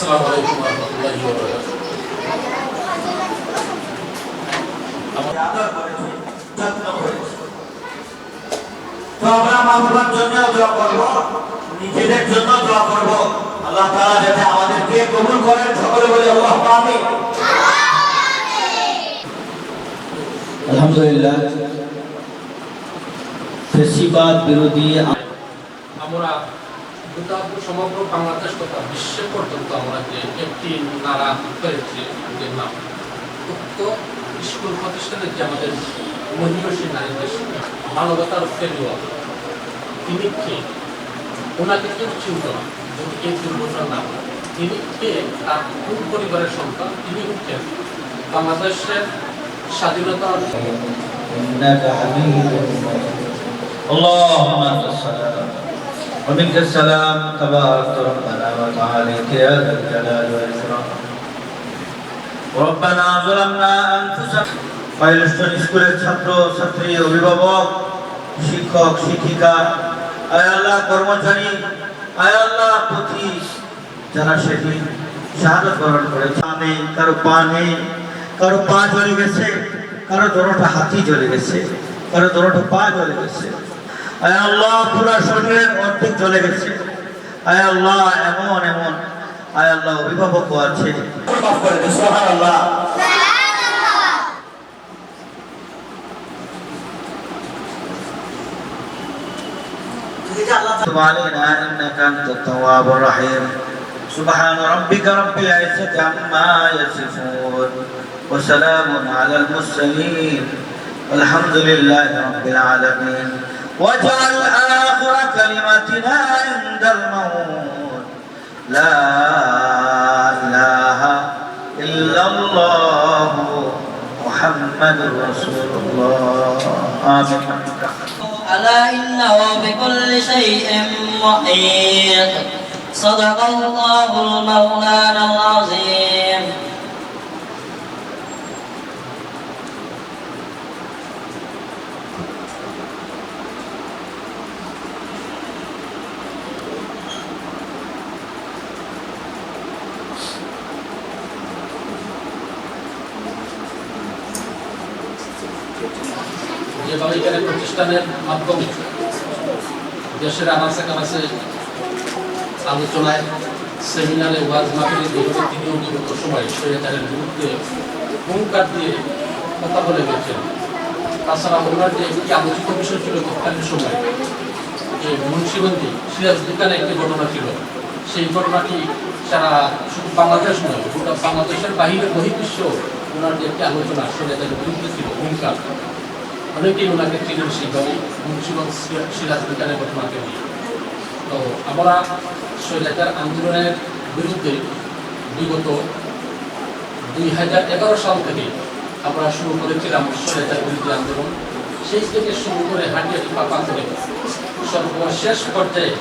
আসসালামু আলাইকুম ওয়া রাহমাতুল্লাহি ওয়া বারাকাতুহু। আমরা আদর করেছি, যত্ন করেছি। তো আমরা মাহবুবার জন্য দোয়া করব, নিজেদের জন্য দোয়া করব। আল্লাহ তাআলা যাতে আমাদেরকে কবুল করেন। সকলে বলি আল্লাহুম্মা আমিন। আলহামদুলিল্লাহ। ফেসিবাদ বিরোধী আমরা গোটা সমগ্র বাংলাদেশ তথা বিশ্ব পর্যন্ত আমরা যে একটি নারা পেয়েছি যে নাম উক্ত স্কুল প্রতিষ্ঠানের যে আমাদের মহিষী নারীদের মানবতার ফেরিওয়াল, তিনি কে? ওনাকে কেউ চিনত না যদি এই দুর্ঘটনা না হয়। তিনি কে? তার কোন পরিবারের সন্তান? তিনি হচ্ছেন বাংলাদেশের স্বাধীনতা। إنك حميد اللهم أنت السلام ومنك السلام تبارك ربنا وتعاليك يا ذا الجلال والإكرام ربنا ظلمنا أنفسنا ফাইলস্টোন স্কুলের ছাত্র ছাত্রী অভিভাবক শিক্ষক শিক্ষিকা আয় আল্লাহ কর্মচারী আয় আল্লাহ পথি যারা সেদিন শাহাদাত বরণ করেছে নেই, কারো পা নেই, কারো পা জ্বলে গেছে, কারো দোনোটা হাতই জ্বলে গেছে, কারো দোনোটা পা জ্বলে গেছে। আয় আল্লাহ পুরা শরীরের অর্ধেক জ্বলে গেছে। আয় আল্লাহ এমন এমন আয় আল্লাহ অভিভাবকও আছে। মাফ করে দিন। সুবহানাল্লাহ। تب علينا إنك أنت التواب الرحيم سبحان ربك رب العزة عما يصفون وسلام على المرسلين والحمد لله رب العالمين واجعل آخر كلمتنا عند الموت لا إله إلا الله محمد رسول الله آمين. ألا إنه بكل شيء محيط صدق الله المولانا العظيم. যে বালিকার প্রতিষ্ঠানের মাধ্যমে দেশের আনাচে কানাচে আলোচনায় সেমিনারে ওয়াজ মাহফিলে যেভাবে তিনি বিগত সময় স্বৈরাচারের বিরুদ্ধে হুঙ্কার দিয়ে কথা বলে গেছেন, তাছাড়া ওনার যে একটি আলোচিত বিষয় ছিল তৎকালীন সময় যে মুন্সিগঞ্জে সিরাজ দোকানে একটি ঘটনা ছিল, সেই ঘটনাটি সারা শুধু বাংলাদেশ নয় গোটা বাংলাদেশের বাহিরে বহির্বিশ্ব ওনার যে একটি আলোচনা স্বৈরাচারের বিরুদ্ধে ছিল হুঙ্কার, অনেকেই ওনাকে চিনেন সেইভাবেই মুন্সিগঞ্জ সিরাজ দোকানের ঘটনাকে নিয়ে। তো আমরা স্বৈরাচার আন্দোলনের বিরুদ্ধে বিগত 2011 সাল থেকে আমরা শুরু করেছিলাম স্বৈরাচার বিরোধী আন্দোলন। সেই থেকে শুরু করে হাঁটিয়াটি পাকা করে সর্বশেষ পর্যায়ে